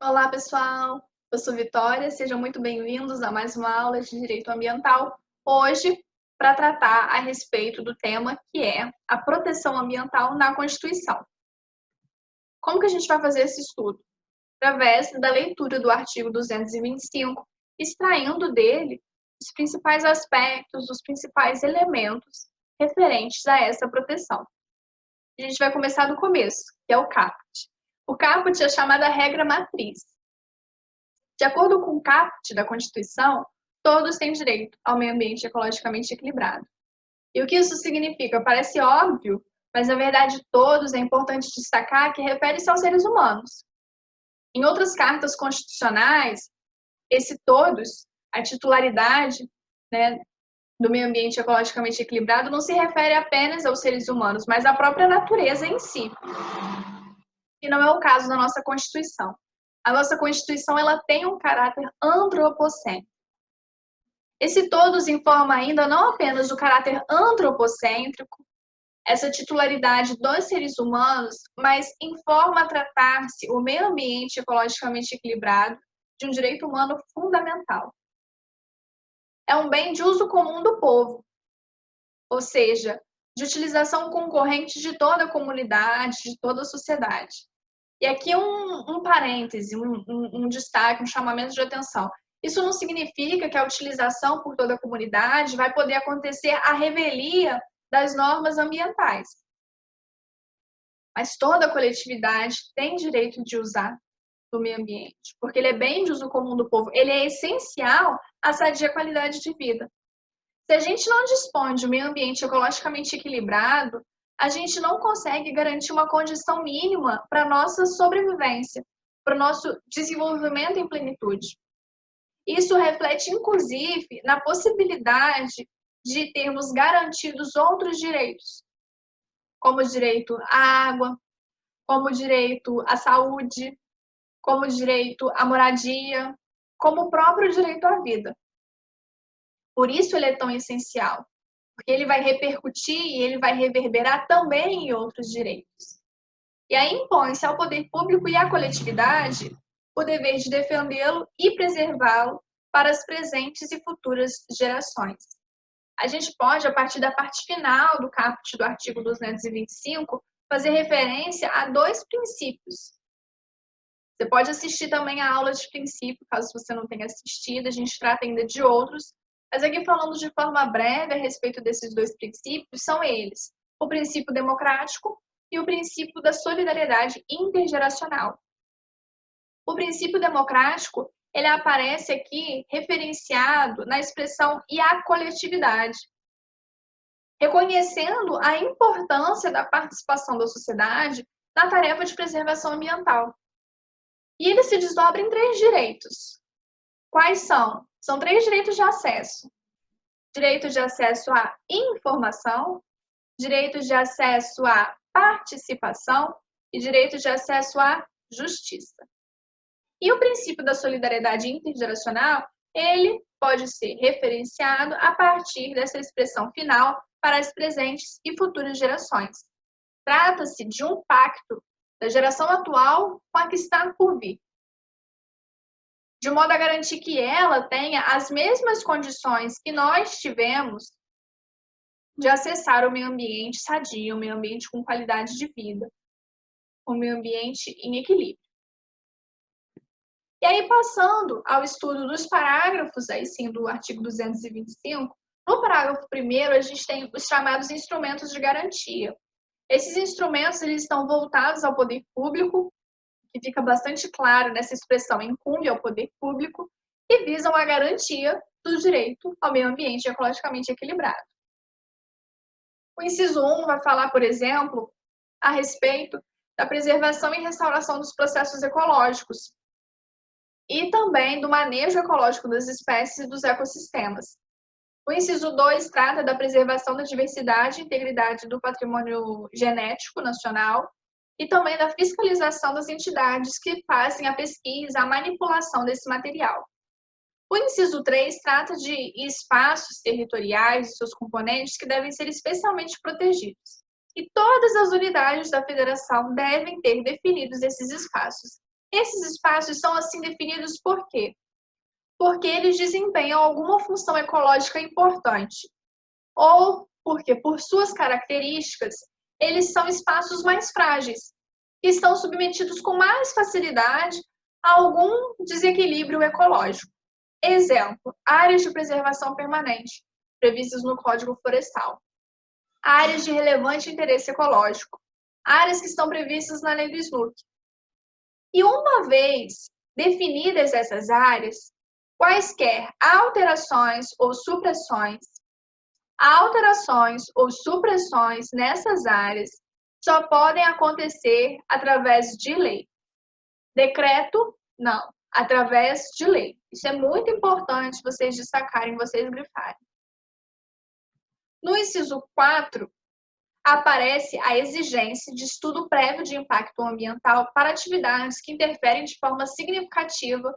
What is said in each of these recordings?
Olá, pessoal! Eu sou Vitória, sejam muito bem-vindos a mais uma aula de Direito Ambiental. Hoje, para tratar a respeito do tema que é a proteção ambiental na Constituição. Como que a gente vai fazer esse estudo? Através da leitura do artigo 225, extraindo dele os principais aspectos, os principais elementos referentes a essa proteção. A gente vai começar do começo, que é o caput. O caput é a chamada regra matriz. De acordo com o caput da Constituição, todos têm direito ao meio ambiente ecologicamente equilibrado. E o que isso significa? Parece óbvio, mas na verdade todos é importante destacar que refere-se aos seres humanos. Em outras cartas constitucionais, esse todos, a titularidade, do meio ambiente ecologicamente equilibrado, não se refere apenas aos seres humanos, mas à própria natureza em si. E não é o caso da nossa Constituição. A nossa Constituição ela tem um caráter antropocêntrico. Esse todos informa ainda não apenas o caráter antropocêntrico, essa titularidade dos seres humanos, mas informa tratar-se o meio ambiente ecologicamente equilibrado de um direito humano fundamental. É um bem de uso comum do povo, ou seja, de utilização concorrente de toda a comunidade, de toda a sociedade. E aqui um parêntese, um destaque, um chamamento de atenção. Isso não significa que a utilização por toda a comunidade vai poder acontecer à revelia das normas ambientais. Mas toda a coletividade tem direito de usar do meio ambiente, porque ele é bem de uso comum do povo, ele é essencial à sadia qualidade de vida. Se a gente não dispõe de um meio ambiente ecologicamente equilibrado, a gente não consegue garantir uma condição mínima para a nossa sobrevivência, para o nosso desenvolvimento em plenitude. Isso reflete, inclusive, na possibilidade de termos garantidos outros direitos, como o direito à água, como o direito à saúde, como o direito à moradia, como o próprio direito à vida. Por isso ele é tão essencial, porque ele vai repercutir e ele vai reverberar também em outros direitos. E aí impõe-se ao poder público e à coletividade o dever de defendê-lo e preservá-lo para as presentes e futuras gerações. A gente pode, a partir da parte final do caput do artigo 225, fazer referência a dois princípios. Você pode assistir também a aula de princípio, caso você não tenha assistido, a gente trata ainda de outros, mas aqui falando de forma breve a respeito desses dois princípios, são eles: o princípio democrático e o princípio da solidariedade intergeracional. O princípio democrático, ele aparece aqui referenciado na expressão "e a coletividade", reconhecendo a importância da participação da sociedade na tarefa de preservação ambiental. E ele se desdobra em três direitos. Quais são? São três direitos de acesso. Direito de acesso à informação, direito de acesso à participação e direito de acesso à justiça. E o princípio da solidariedade intergeracional, ele pode ser referenciado a partir dessa expressão final para as presentes e futuras gerações. Trata-se de um pacto da geração atual com a que está por vir, de modo a garantir que ela tenha as mesmas condições que nós tivemos de acessar o meio ambiente sadio, o meio ambiente com qualidade de vida, o meio ambiente em equilíbrio. E aí, passando ao estudo dos parágrafos, aí sim, do artigo 225, no parágrafo 1º, a gente tem os chamados instrumentos de garantia. Esses instrumentos, eles estão voltados ao poder público, que fica bastante claro nessa expressão, incumbe ao poder público, e visam a garantia do direito ao meio ambiente ecologicamente equilibrado. O inciso 1 vai falar, por exemplo, a respeito da preservação e restauração dos processos ecológicos e também do manejo ecológico das espécies e dos ecossistemas. O inciso 2 trata da preservação da diversidade e integridade do patrimônio genético nacional e também da fiscalização das entidades que fazem a pesquisa, a manipulação desse material. O inciso 3 trata de espaços territoriais e seus componentes que devem ser especialmente protegidos. E todas as unidades da federação devem ter definidos esses espaços. Esses espaços são assim definidos por quê? Porque eles desempenham alguma função ecológica importante, ou porque, por suas características, eles são espaços mais frágeis, que estão submetidos com mais facilidade a algum desequilíbrio ecológico. Exemplo, áreas de preservação permanente, previstas no Código Florestal. Áreas de relevante interesse ecológico, áreas que estão previstas na Lei do SNUC. E uma vez definidas essas áreas, quaisquer alterações ou supressões nessas áreas só podem acontecer através de lei. Decreto, não, através de lei. Isso é muito importante vocês destacarem, vocês grifarem. No inciso 4, aparece a exigência de estudo prévio de impacto ambiental para atividades que interferem de forma significativa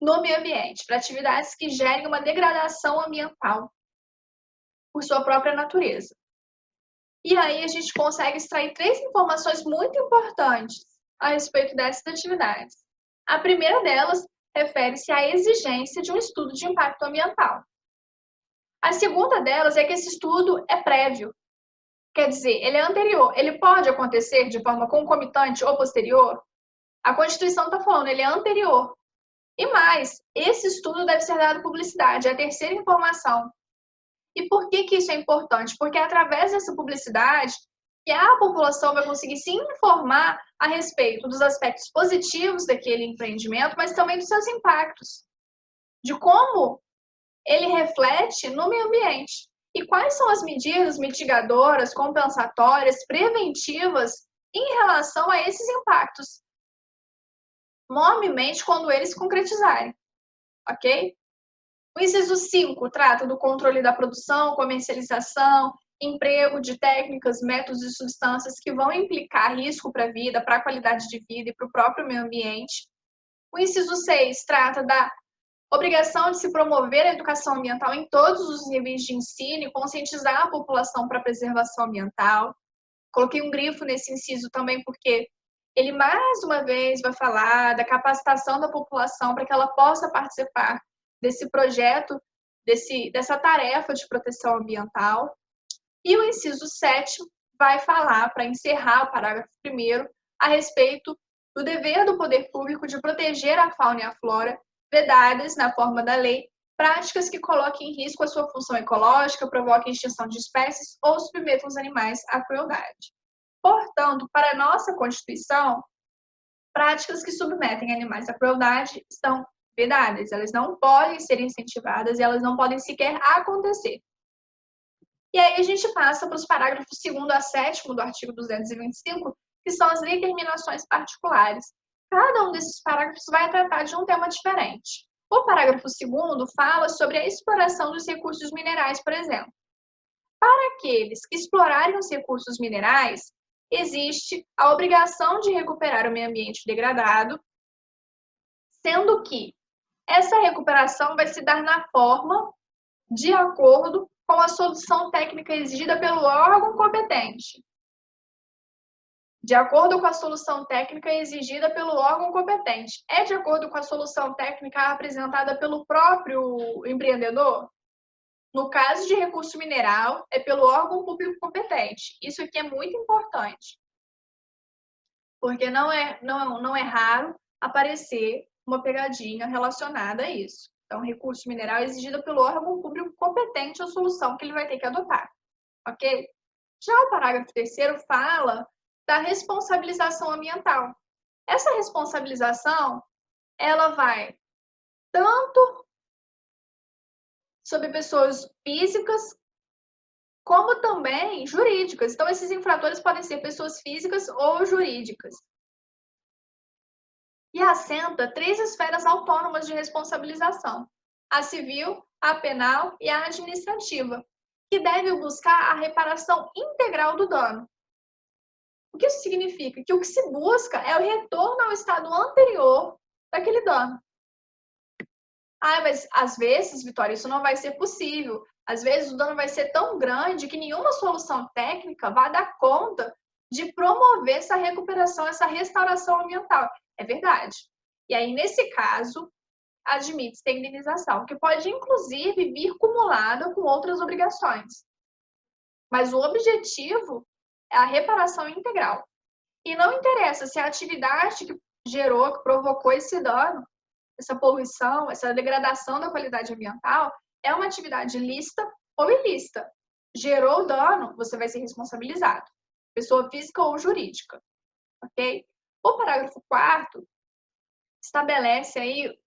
no meio ambiente, para atividades que gerem uma degradação ambiental por sua própria natureza. E aí a gente consegue extrair 3 informações muito importantes a respeito dessas atividades. A primeira delas refere-se à exigência de um estudo de impacto ambiental. A segunda delas é que esse estudo é prévio. Quer dizer, ele é anterior. Ele pode acontecer de forma concomitante ou posterior? A Constituição está falando, ele é anterior. E mais, esse estudo deve ser dado publicidade, é a terceira informação. E por que isso é importante? Porque é através dessa publicidade que a população vai conseguir se informar a respeito dos aspectos positivos daquele empreendimento, mas também dos seus impactos, de como ele reflete no meio ambiente. E quais são as medidas mitigadoras, compensatórias, preventivas em relação a esses impactos? Normalmente, quando eles se concretizarem, ok? O inciso 5 trata do controle da produção, comercialização, emprego de técnicas, métodos e substâncias que vão implicar risco para a vida, para a qualidade de vida e para o próprio meio ambiente. O inciso 6 trata da obrigação de se promover a educação ambiental em todos os níveis de ensino e conscientizar a população para a preservação ambiental. Coloquei um grifo nesse inciso também porque ele, mais uma vez, vai falar da capacitação da população para que ela possa participar desse projeto, dessa tarefa de proteção ambiental. E o inciso 7 vai falar, para encerrar o parágrafo 1º, a respeito do dever do poder público de proteger a fauna e a flora, vedadas, na forma da lei, práticas que coloquem em risco a sua função ecológica, provoquem extinção de espécies ou submetam os animais à crueldade. Portanto, para a nossa Constituição, práticas que submetem animais à crueldade estão vedadas, elas não podem ser incentivadas e elas não podem sequer acontecer. E aí a gente passa para os parágrafos 2º a 7º do artigo 225, que são as determinações particulares. Cada um desses parágrafos vai tratar de um tema diferente. O parágrafo 2º fala sobre a exploração dos recursos minerais, por exemplo. Para aqueles que explorarem os recursos minerais, existe a obrigação de recuperar o meio ambiente degradado, sendo que essa recuperação vai se dar na forma de acordo com a solução técnica exigida pelo órgão competente. De acordo com a solução técnica exigida pelo órgão competente. É de acordo com a solução técnica apresentada pelo próprio empreendedor? No caso de recurso mineral, é pelo órgão público competente. Isso aqui é muito importante, porque não é raro aparecer uma pegadinha relacionada a isso. Então, recurso mineral é exigido pelo órgão público competente a solução que ele vai ter que adotar, ok? Já o parágrafo 3º fala da responsabilização ambiental. Essa responsabilização, ela vai tanto sobre pessoas físicas, como também jurídicas. Então, esses infratores podem ser pessoas físicas ou jurídicas. E assenta 3 esferas autônomas de responsabilização: a civil, a penal e a administrativa, que devem buscar a reparação integral do dano. O que isso significa? Que o que se busca é o retorno ao estado anterior daquele dano. Mas às vezes, Vitória, isso não vai ser possível. Às vezes o dano vai ser tão grande que nenhuma solução técnica vai dar conta de promover essa recuperação, essa restauração ambiental. É verdade. E aí, nesse caso, admite-se a indenização, que pode, inclusive, vir cumulada com outras obrigações. Mas o objetivo é a reparação integral. E não interessa se a atividade que gerou, que provocou esse dano, essa poluição, essa degradação da qualidade ambiental, é uma atividade lícita ou ilícita. Gerou dano, você vai ser responsabilizado, pessoa física ou jurídica, ok? O parágrafo 4º estabelece aí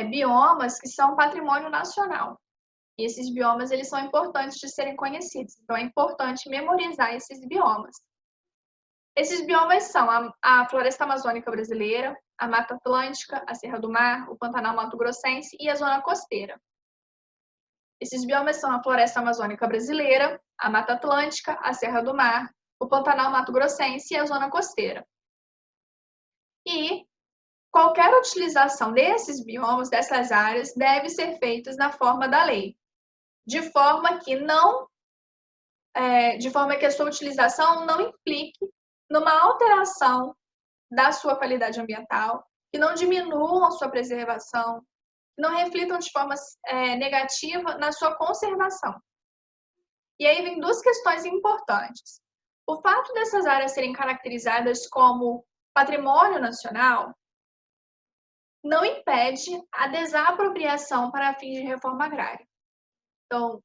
biomas que são patrimônio nacional. E esses biomas, eles são importantes de serem conhecidos. Então, é importante memorizar esses biomas. Esses biomas são a Floresta Amazônica Brasileira, a Mata Atlântica, a Serra do Mar, o Pantanal Mato Grossense e a Zona Costeira. Esses biomas são a Floresta Amazônica Brasileira, a Mata Atlântica, a Serra do Mar, o Pantanal Mato Grossense e a Zona Costeira. E qualquer utilização desses biomas, dessas áreas, deve ser feita na forma da lei, de forma que a sua utilização não implique numa alteração da sua qualidade ambiental, que não diminuam a sua preservação, que não reflitam de forma negativa na sua conservação. E aí vem duas questões importantes. O fato dessas áreas serem caracterizadas como patrimônio nacional não impede a desapropriação para fins de reforma agrária. Então,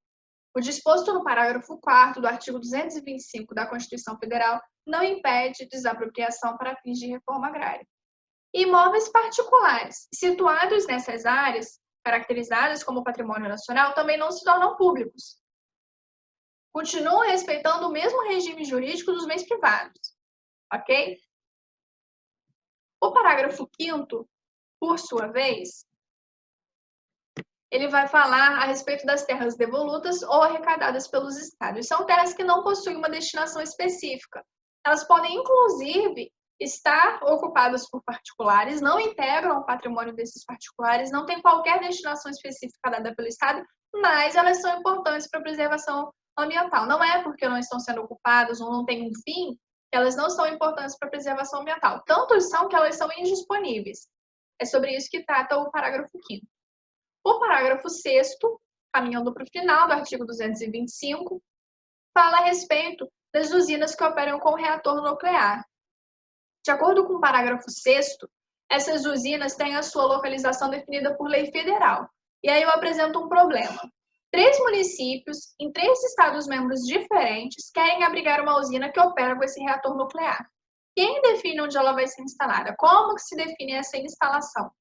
o disposto no parágrafo 4º do artigo 225 da Constituição Federal não impede desapropriação para fins de reforma agrária. Imóveis particulares situados nessas áreas, caracterizadas como patrimônio nacional, também não se tornam públicos. Continuam respeitando o mesmo regime jurídico dos bens privados, ok? O parágrafo 5º, por sua vez, ele vai falar a respeito das terras devolutas ou arrecadadas pelos estados. São terras que não possuem uma destinação específica. Elas podem, inclusive, estar ocupadas por particulares, não integram o patrimônio desses particulares, não tem qualquer destinação específica dada pelo estado, mas elas são importantes para a preservação ambiental. Não é porque não estão sendo ocupadas ou não têm um fim, que elas não são importantes para a preservação ambiental. Tanto são que elas são indisponíveis. É sobre isso que trata o parágrafo 5º. O parágrafo 6º, caminhando para o final do artigo 225, fala a respeito das usinas que operam com reator nuclear. De acordo com o parágrafo 6º, essas usinas têm a sua localização definida por lei federal. E aí eu apresento um problema. 3 municípios, em 3 estados-membros diferentes, querem abrigar uma usina que opera com esse reator nuclear. Quem define onde ela vai ser instalada? Como que se define essa instalação?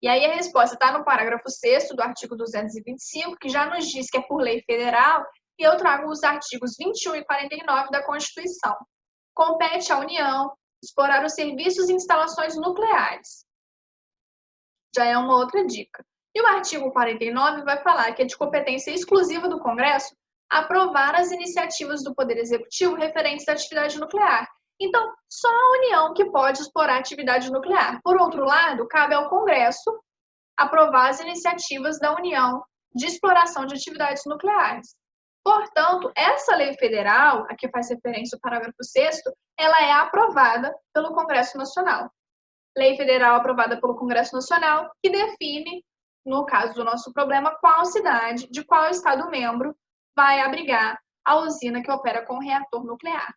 E aí a resposta está no parágrafo 6º do artigo 225, que já nos diz que é por lei federal, e eu trago os artigos 21 e 49 da Constituição. Compete à União explorar os serviços e instalações nucleares. Já é uma outra dica. E o artigo 49 vai falar que é de competência exclusiva do Congresso aprovar as iniciativas do Poder Executivo referentes à atividade nuclear. Então, só a União que pode explorar a atividade nuclear. Por outro lado, cabe ao Congresso aprovar as iniciativas da União de exploração de atividades nucleares. Portanto, essa lei federal, a que faz referência o parágrafo 6º, ela é aprovada pelo Congresso Nacional. Lei federal aprovada pelo Congresso Nacional, que define, no caso do nosso problema, qual cidade, de qual estado-membro, vai abrigar a usina que opera com reator nuclear.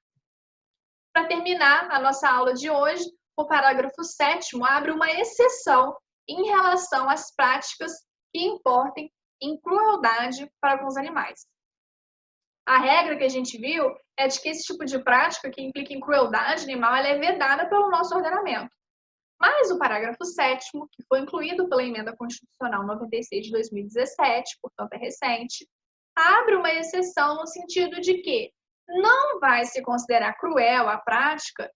Para terminar a nossa aula de hoje, o parágrafo 7º abre uma exceção em relação às práticas que importem em crueldade para com os animais. A regra que a gente viu é de que esse tipo de prática que implica em crueldade animal ela é vedada pelo nosso ordenamento. Mas o parágrafo 7º, que foi incluído pela Emenda Constitucional 96 de 2017, portanto é recente, abre uma exceção no sentido de que não vai se considerar cruel a prática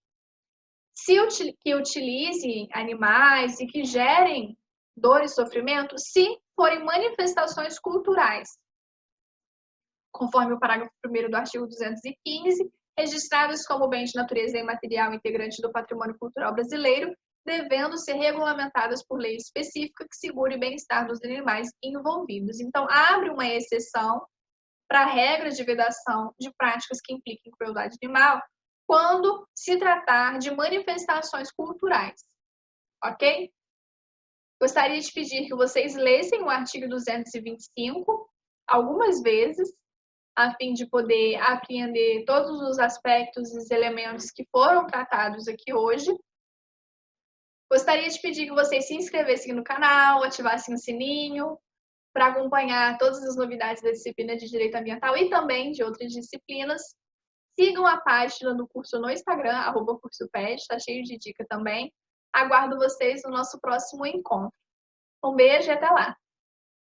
que utilize animais e que gerem dor e sofrimento se forem manifestações culturais, conforme o parágrafo 1º do artigo 215, registradas como bem de natureza imaterial integrante do patrimônio cultural brasileiro, devendo ser regulamentadas por lei específica que segure o bem-estar dos animais envolvidos. Então, abre uma exceção para a regra de vedação de práticas que impliquem crueldade animal quando se tratar de manifestações culturais. ok? Gostaria de pedir que vocês lessem o artigo 225 algumas vezes, a fim de poder apreender todos os aspectos e os elementos que foram tratados aqui hoje. Gostaria de pedir que vocês se inscrevessem no canal, ativassem o sininho, para acompanhar todas as novidades da disciplina de Direito Ambiental e também de outras disciplinas. Sigam a página do curso no Instagram, @cursoped, está cheio de dica também. Aguardo vocês no nosso próximo encontro. Um beijo e até lá!